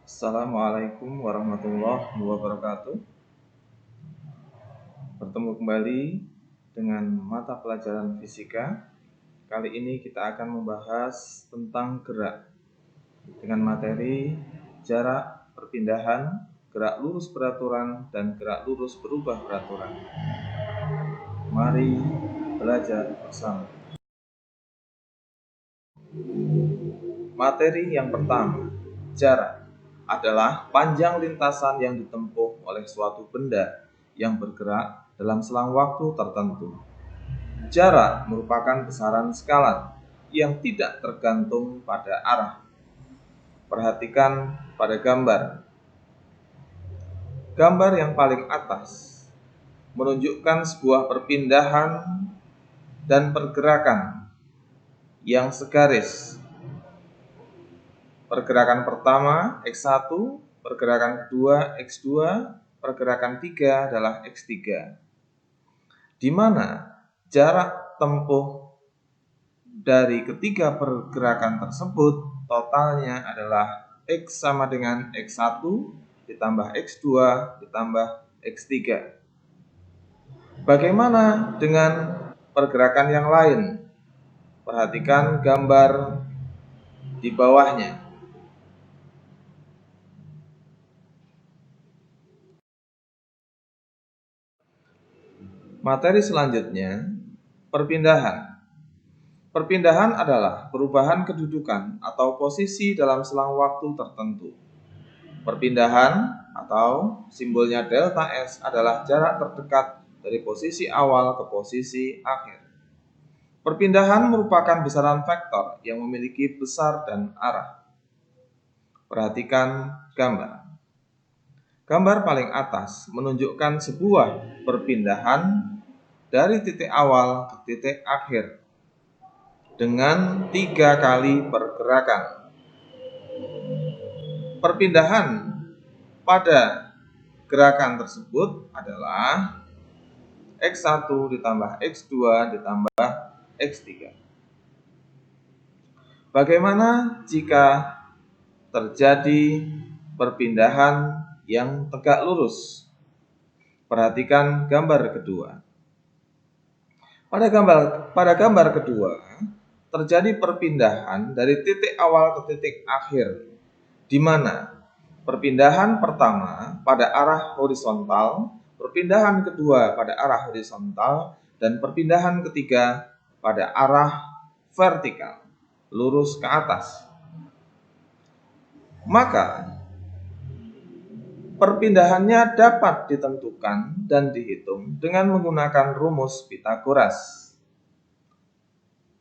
Assalamualaikum warahmatullahi wabarakatuh. Bertemu kembali dengan mata pelajaran fisika. Kali ini kita akan membahas tentang gerak dengan materi jarak, perpindahan, gerak lurus beraturan, dan gerak lurus berubah beraturan. Mari belajar bersama. Materi yang pertama, jarak adalah panjang lintasan yang ditempuh oleh suatu benda yang bergerak dalam selang waktu tertentu. Jarak merupakan besaran skalar yang tidak tergantung pada arah. Perhatikan pada gambar. Gambar yang paling atas menunjukkan sebuah perpindahan dan pergerakan yang segaris. Pergerakan pertama X1, pergerakan kedua X2, pergerakan ketiga adalah X3. Di mana jarak tempuh dari ketiga pergerakan tersebut totalnya adalah X sama dengan X1 ditambah X2 ditambah X3. Bagaimana dengan pergerakan yang lain? Perhatikan gambar di bawahnya. Materi selanjutnya, perpindahan. Perpindahan adalah perubahan kedudukan atau posisi dalam selang waktu tertentu. Perpindahan atau simbolnya delta S adalah jarak terdekat dari posisi awal ke posisi akhir. Perpindahan merupakan besaran vektor yang memiliki besar dan arah. Perhatikan gambar. Gambar paling atas menunjukkan sebuah perpindahan dari titik awal ke titik akhir dengan 3 kali pergerakan. Perpindahan pada gerakan tersebut adalah X1 ditambah X2 ditambah X3. Bagaimana jika terjadi perpindahan yang tegak lurus? Perhatikan gambar kedua. Pada gambar kedua, terjadi perpindahan dari titik awal ke titik akhir, di mana perpindahan pertama pada arah horizontal, perpindahan kedua pada arah horizontal, dan perpindahan ketiga pada arah vertikal, lurus ke atas. Maka perpindahannya dapat ditentukan dan dihitung dengan menggunakan rumus Pythagoras.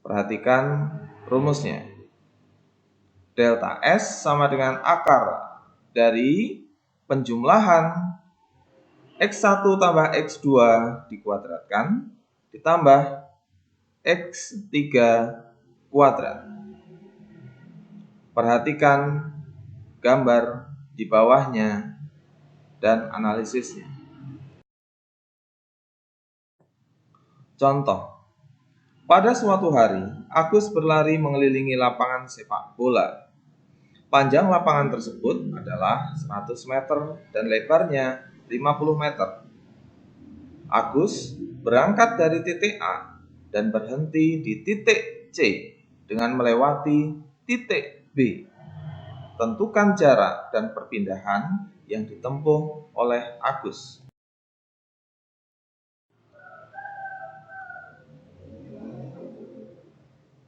Perhatikan rumusnya. Delta S sama dengan akar dari penjumlahan X1 tambah X2 dikuadratkan ditambah X3 kuadrat. Perhatikan gambar di bawahnya dan analisisnya. Contoh, pada suatu hari, Agus berlari mengelilingi lapangan sepak bola. Panjang lapangan tersebut adalah 100 meter dan lebarnya 50 meter. Agus berangkat dari titik A dan berhenti di titik C dengan melewati titik B. Tentukan jarak dan perpindahan yang ditempuh oleh Agus.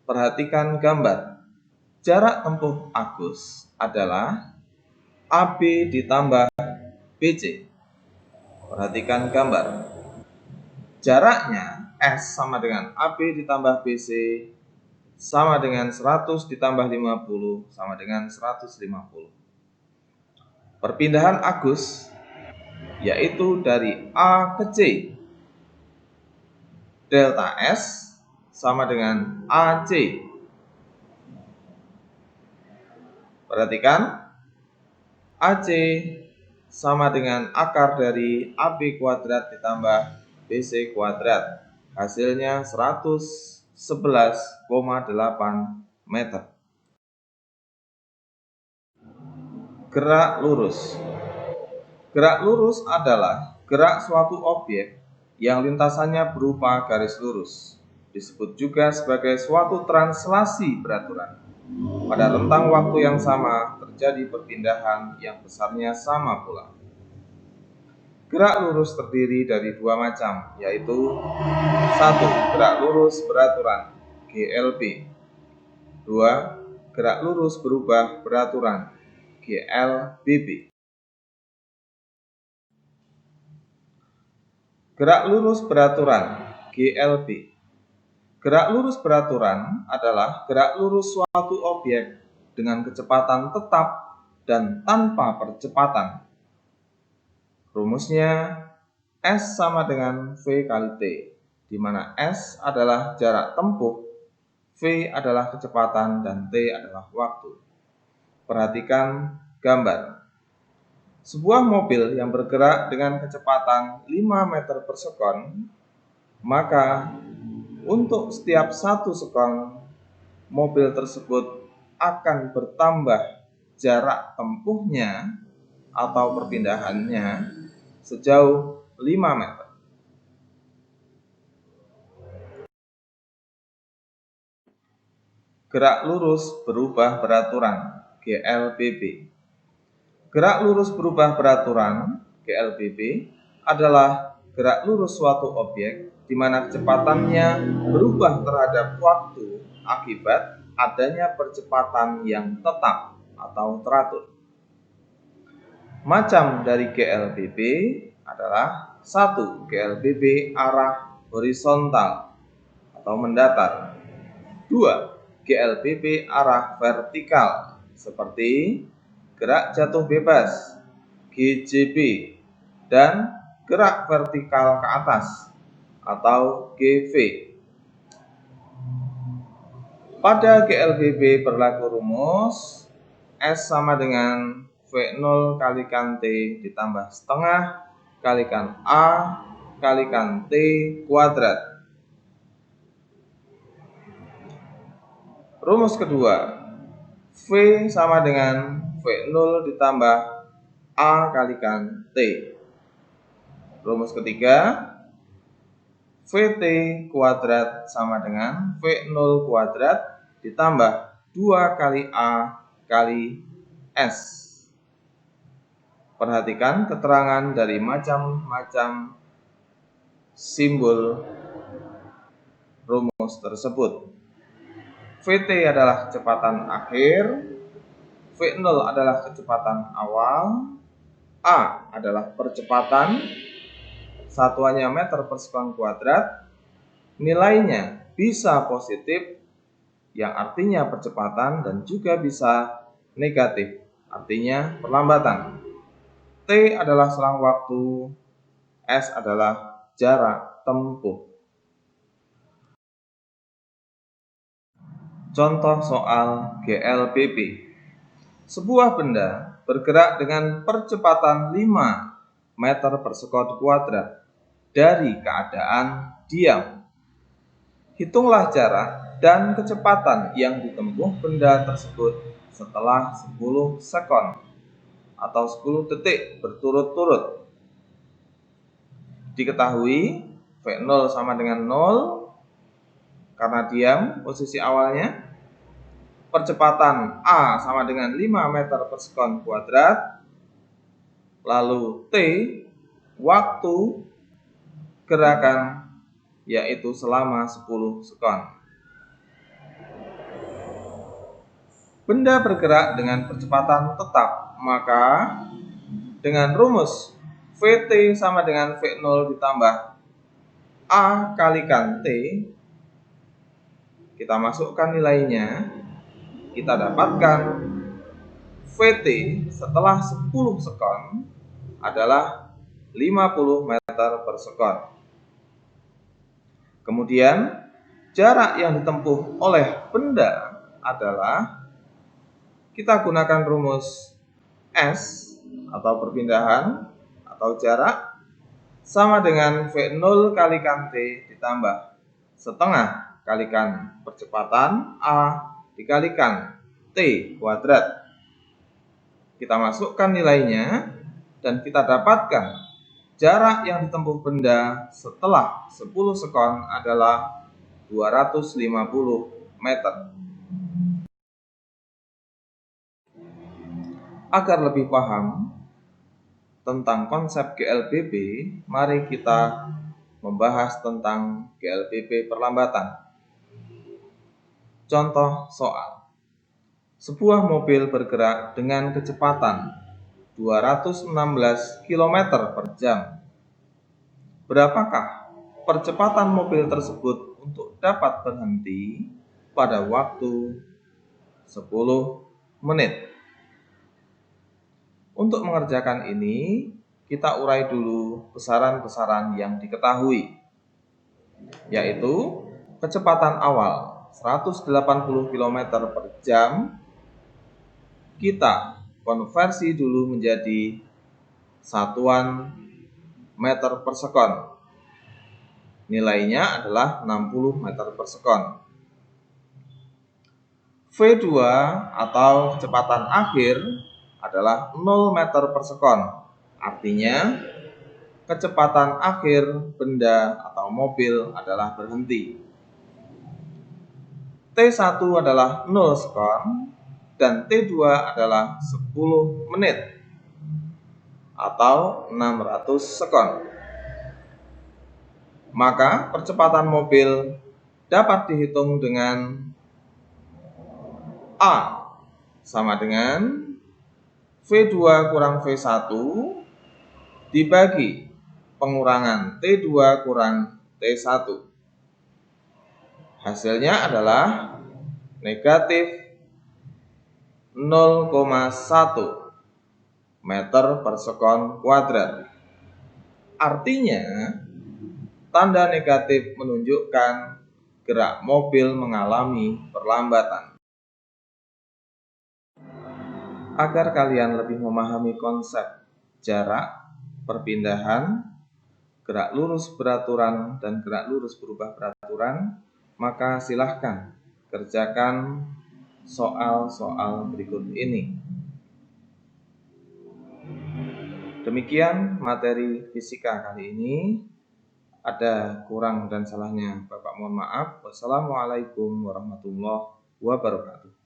Perhatikan gambar. Jarak tempuh Agus adalah AB ditambah BC. Perhatikan gambar. Jaraknya S sama dengan AB ditambah BC sama dengan 100 ditambah 50 sama dengan 150. Perpindahan Agus yaitu dari A ke C. Delta S sama dengan AC. Perhatikan, AC sama dengan akar dari AB kuadrat ditambah BC kuadrat. Hasilnya 111,8 meter. Gerak lurus. Gerak lurus adalah gerak suatu objek yang lintasannya berupa garis lurus. Disebut juga sebagai suatu translasi beraturan. Pada rentang waktu yang sama terjadi perpindahan yang besarnya sama pula. Gerak lurus terdiri dari dua macam, yaitu 1. Gerak lurus beraturan GLB. 2. Gerak lurus berubah beraturan GLBB. Gerak lurus beraturan GLB. Gerak lurus beraturan adalah gerak lurus suatu objek dengan kecepatan tetap dan tanpa percepatan. Rumusnya S sama dengan V kali T, di mana S adalah jarak tempuh, V adalah kecepatan, dan T adalah waktu. Perhatikan gambar. Sebuah mobil yang bergerak dengan kecepatan 5 meter per sekon, maka untuk setiap 1 sekon, mobil tersebut akan bertambah jarak tempuhnya atau perpindahannya sejauh 5 meter. Gerak lurus berubah beraturan GLBB. Gerak lurus berubah beraturan GLBB adalah gerak lurus suatu objek di mana kecepatannya berubah terhadap waktu akibat adanya percepatan yang tetap atau teratur. Macam dari GLBB adalah 1. GLBB arah horizontal atau mendatar. 2. GLBB arah vertikal seperti gerak jatuh bebas GJB dan gerak vertikal ke atas atau GV. Pada GLBB berlaku rumus S sama dengan V0 kalikan T ditambah setengah kalikan A kalikan T kuadrat. Rumus kedua, V sama dengan V0 ditambah A kalikan T. Rumus ketiga, VT kuadrat sama dengan V0 kuadrat ditambah 2 kali A kali S. Perhatikan keterangan dari macam-macam simbol rumus tersebut. VT adalah kecepatan akhir, V0 adalah kecepatan awal, A adalah percepatan, satuannya meter per sekon kuadrat, nilainya bisa positif, yang artinya percepatan, dan juga bisa negatif, artinya perlambatan. T adalah selang waktu, S adalah jarak tempuh. Contoh soal GLBB. Sebuah benda bergerak dengan percepatan 5 meter per sekon kuadrat dari keadaan diam. Hitunglah jarak dan kecepatan yang ditempuh benda tersebut setelah 10 sekon atau 10 detik berturut-turut. Diketahui V0 sama dengan 0 karena diam posisi awalnya. Percepatan A sama dengan 5 meter per sekon kuadrat. Lalu T, waktu gerakan, yaitu selama 10 sekon. Benda bergerak dengan percepatan tetap, maka dengan rumus VT sama dengan V0 ditambah A kalikan T, kita masukkan nilainya, kita dapatkan VT setelah 10 sekon adalah 50 meter per sekon. Kemudian jarak yang ditempuh oleh benda adalah, kita gunakan rumus S atau perpindahan atau jarak sama dengan V0 kalikan T ditambah setengah kalikan percepatan A dikalikan T kuadrat. Kita masukkan nilainya dan kita dapatkan jarak yang ditempuh benda setelah 10 sekon adalah 250 meter. Agar lebih paham tentang konsep GLBB, mari kita membahas tentang GLBB perlambatan. Contoh soal. Sebuah mobil bergerak dengan kecepatan 216 km per jam. Berapakah percepatan mobil tersebut untuk dapat berhenti pada waktu 10 menit? Untuk mengerjakan ini, kita urai dulu besaran-besaran yang diketahui, yaitu kecepatan awal 180 km per jam, kita konversi dulu menjadi satuan meter per sekon. Nilainya adalah 60 meter per sekon. V2 atau kecepatan akhir adalah 0 meter per sekon. Artinya, kecepatan akhir benda atau mobil adalah berhenti. T1 adalah 0 sekon dan T2 adalah 10 menit atau 600 sekon. Maka percepatan mobil dapat dihitung dengan A sama dengan V2 kurang V1 dibagi pengurangan T2 kurang T1. Hasilnya adalah negatif 0,1 meter per sekon kuadrat. Artinya, tanda negatif menunjukkan gerak mobil mengalami perlambatan. Agar kalian lebih memahami konsep jarak, perpindahan, gerak lurus beraturan, dan gerak lurus berubah beraturan, maka silahkan kerjakan soal-soal berikut ini. Demikian materi fisika kali ini. Ada kurang dan salahnya, Bapak mohon maaf. Wassalamualaikum warahmatullahi wabarakatuh.